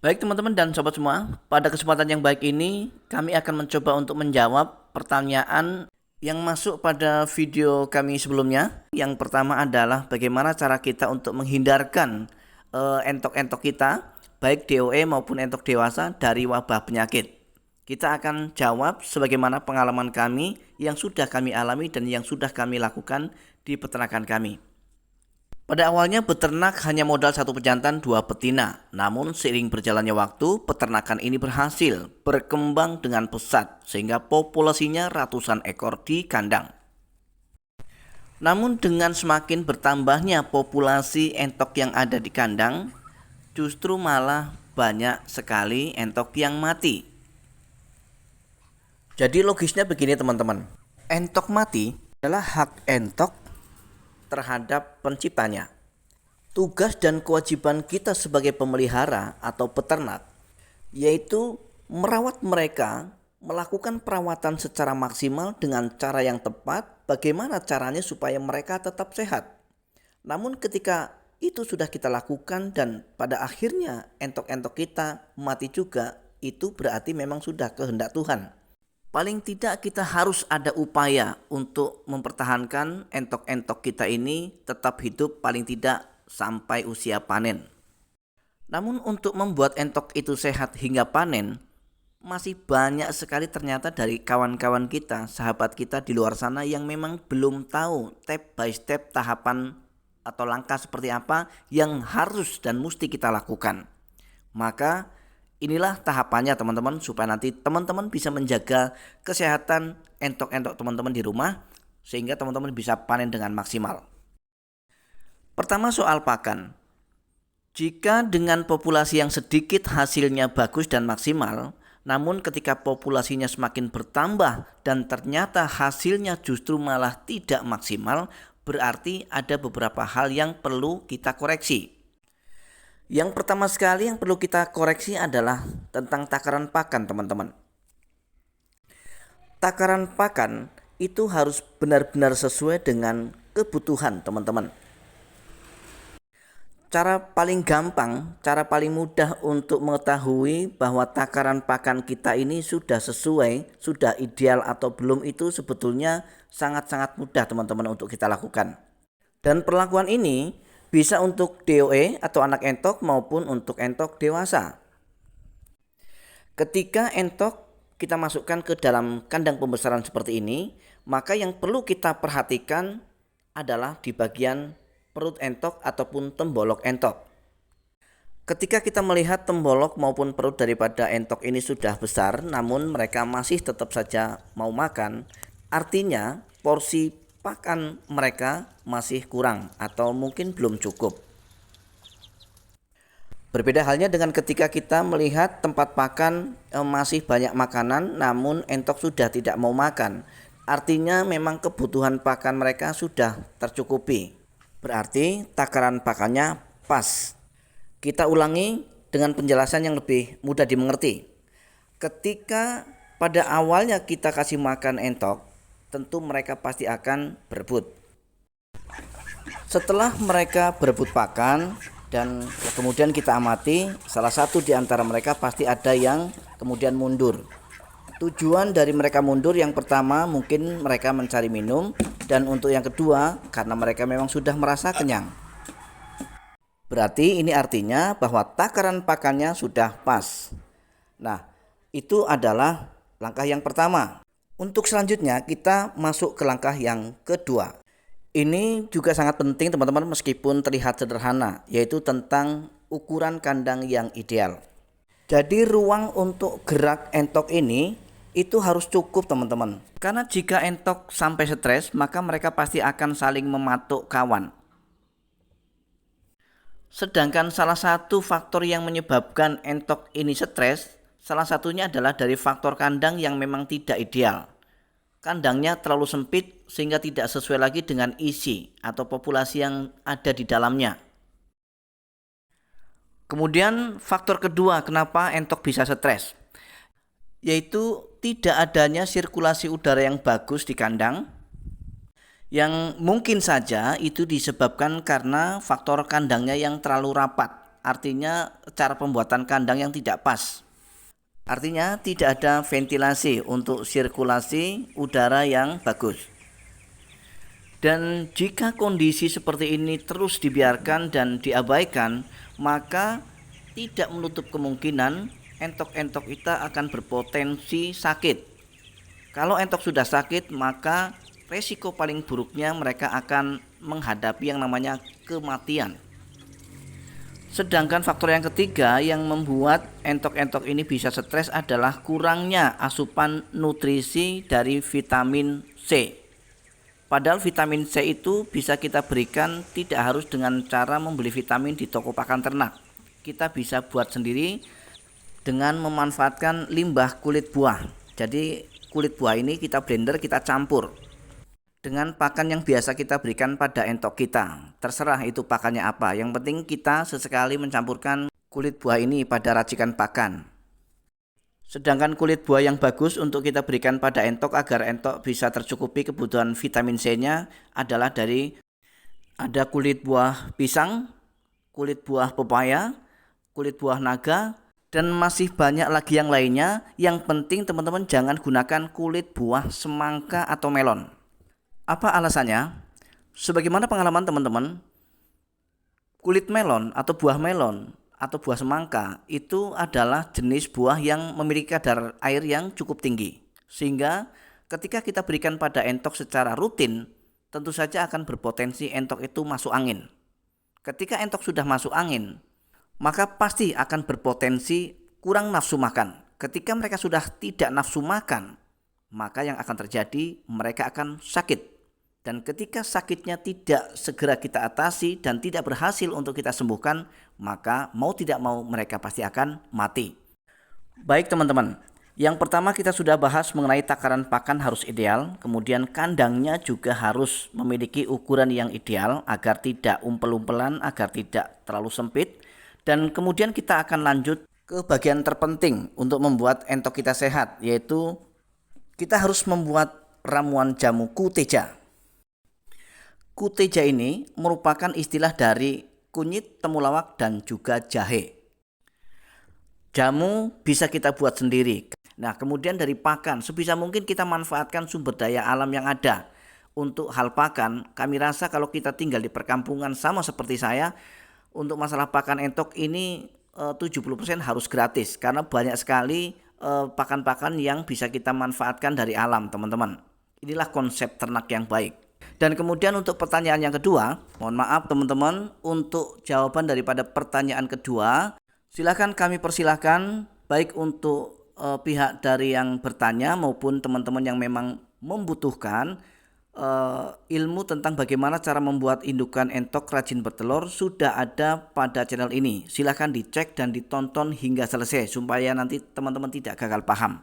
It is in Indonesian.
Baik teman-teman dan sobat semua, pada kesempatan yang baik ini kami akan mencoba untuk menjawab pertanyaan yang masuk pada video kami sebelumnya. Yang pertama adalah bagaimana cara kita untuk menghindarkan entok-entok kita, baik DOE maupun entok dewasa dari wabah penyakit. Kita akan jawab sebagaimana pengalaman kami yang sudah kami alami dan yang sudah kami lakukan di peternakan kami. Pada awalnya peternak hanya modal satu pejantan dua betina, namun seiring berjalannya waktu peternakan ini berhasil berkembang dengan pesat sehingga populasinya ratusan ekor di kandang. Namun dengan semakin bertambahnya populasi entok yang ada di kandang, justru malah banyak sekali entok yang mati. Jadi logisnya begini teman-teman, entok mati adalah hak entok terhadap penciptanya. Tugas dan kewajiban kita sebagai pemelihara atau peternak yaitu merawat mereka, melakukan perawatan secara maksimal dengan cara yang tepat. Bagaimana caranya supaya mereka tetap sehat. Namun ketika itu sudah kita lakukan dan pada akhirnya entok-entok kita mati juga, itu berarti memang sudah kehendak Tuhan. Paling tidak kita harus ada upaya untuk mempertahankan entok-entok kita ini tetap hidup paling tidak sampai usia panen. Namun untuk membuat entok itu sehat hingga panen, masih banyak sekali ternyata dari kawan-kawan kita, sahabat kita di luar sana yang memang belum tahu step by step tahapan atau langkah seperti apa yang harus dan mesti kita lakukan. Maka inilah tahapannya teman-teman supaya nanti teman-teman bisa menjaga kesehatan entok-entok teman-teman di rumah sehingga teman-teman bisa panen dengan maksimal. Pertama soal pakan. Jika dengan populasi yang sedikit hasilnya bagus dan maksimal, namun ketika populasinya semakin bertambah dan ternyata hasilnya justru malah tidak maksimal, berarti ada beberapa hal yang perlu kita koreksi. Yang pertama sekali yang perlu kita koreksi adalah tentang takaran pakan teman-teman. Takaran pakan itu harus benar-benar sesuai dengan kebutuhan teman-teman. Cara paling gampang, cara paling mudah untuk mengetahui bahwa takaran pakan kita ini sudah sesuai, sudah ideal atau belum itu sebetulnya sangat-sangat mudah teman-teman untuk kita lakukan. Dan perlakuan ini bisa untuk DOE atau anak entok maupun untuk entok dewasa. Ketika entok kita masukkan ke dalam kandang pembesaran seperti ini, maka yang perlu kita perhatikan adalah di bagian perut entok ataupun tembolok entok. Ketika kita melihat tembolok maupun perut daripada entok ini sudah besar, namun mereka masih tetap saja mau makan, artinya porsi pakan mereka masih kurang atau mungkin belum cukup. Berbeda halnya dengan ketika kita melihat tempat pakan masih banyak makanan namun entok sudah tidak mau makan. Artinya memang kebutuhan pakan mereka sudah tercukupi. Berarti takaran pakannya pas. Kita ulangi dengan penjelasan yang lebih mudah dimengerti. Ketika pada awalnya kita kasih makan entok, tentu mereka pasti akan berebut. Setelah mereka berebut pakan dan kemudian kita amati, salah satu di antara mereka pasti ada yang kemudian mundur. Tujuan dari mereka mundur yang pertama mungkin mereka mencari minum, dan untuk yang kedua karena mereka memang sudah merasa kenyang. Berarti ini artinya bahwa takaran pakannya sudah pas. Nah, itu adalah langkah yang pertama. Untuk selanjutnya kita masuk ke langkah yang kedua. Ini juga sangat penting teman-teman meskipun terlihat sederhana, yaitu tentang ukuran kandang yang ideal. Jadi ruang untuk gerak entok ini itu harus cukup teman-teman. Karena jika entok sampai stres, maka mereka pasti akan saling mematuk kawan. Sedangkan salah satu faktor yang menyebabkan entok ini stres, salah satunya adalah dari faktor kandang yang memang tidak ideal. Kandangnya terlalu sempit sehingga tidak sesuai lagi dengan isi atau populasi yang ada di dalamnya. Kemudian faktor kedua kenapa entok bisa stres, yaitu tidak adanya sirkulasi udara yang bagus di kandang, yang mungkin saja itu disebabkan karena faktor kandangnya yang terlalu rapat. artinya cara pembuatan kandang yang tidak pas. Artinya tidak ada ventilasi untuk sirkulasi udara yang bagus. Dan jika kondisi seperti ini terus dibiarkan dan diabaikan, maka tidak menutup kemungkinan entok-entok kita akan berpotensi sakit. Kalau entok sudah sakit, maka resiko paling buruknya mereka akan menghadapi yang namanya kematian. Sedangkan faktor yang ketiga yang membuat entok-entok ini bisa stres adalah kurangnya asupan nutrisi dari vitamin C. Padahal vitamin C itu bisa kita berikan tidak harus dengan cara membeli vitamin di toko pakan ternak. Kita bisa buat sendiri dengan memanfaatkan limbah kulit buah. Jadi kulit buah ini kita blender, kita campur dengan pakan yang biasa kita berikan pada entok kita. Terserah itu pakannya apa. Yang penting kita sesekali mencampurkan kulit buah ini pada racikan pakan. Sedangkan kulit buah yang bagus untuk kita berikan pada entok agar entok bisa tercukupi kebutuhan vitamin C-nya adalah dari ada kulit buah pisang, kulit buah pepaya, kulit buah naga, dan masih banyak lagi yang lainnya. Yang penting teman-teman jangan gunakan kulit buah semangka atau melon. Apa alasannya? Sebagaimana pengalaman teman-teman, kulit melon atau buah melon atau buah semangka itu adalah jenis buah yang memiliki kadar air yang cukup tinggi. Sehingga ketika kita berikan pada entok secara rutin, tentu saja akan berpotensi entok itu masuk angin. Ketika entok sudah masuk angin, maka pasti akan berpotensi kurang nafsu makan. Ketika mereka sudah tidak nafsu makan, maka yang akan terjadi mereka akan sakit. Dan ketika sakitnya tidak segera kita atasi dan tidak berhasil untuk kita sembuhkan, maka mau tidak mau mereka pasti akan mati. Baik teman-teman, yang pertama kita sudah bahas mengenai takaran pakan harus ideal, kemudian kandangnya juga harus memiliki ukuran yang ideal agar tidak umpel-umpelan, agar tidak terlalu sempit. Dan kemudian kita akan lanjut ke bagian terpenting untuk membuat entok kita sehat, yaitu kita harus membuat ramuan jamu kuteja. Kuteja ini merupakan istilah dari kunyit, temulawak, dan juga jahe. Jamu bisa kita buat sendiri. Nah, kemudian dari pakan, sebisa mungkin kita manfaatkan sumber daya alam yang ada. Untuk hal pakan, kami rasa kalau kita tinggal di perkampungan sama seperti saya, untuk masalah pakan entok ini 70% harus gratis. Karena banyak sekali pakan-pakan yang bisa kita manfaatkan dari alam, teman-teman. Inilah konsep ternak yang baik. Dan kemudian untuk pertanyaan yang kedua, mohon maaf teman-teman, untuk jawaban daripada pertanyaan kedua, silakan kami persilahkan baik untuk pihak dari yang bertanya maupun teman-teman yang memang membutuhkan ilmu tentang bagaimana cara membuat indukan entok rajin bertelur sudah ada pada channel ini. Silakan dicek dan ditonton hingga selesai supaya nanti teman-teman tidak gagal paham.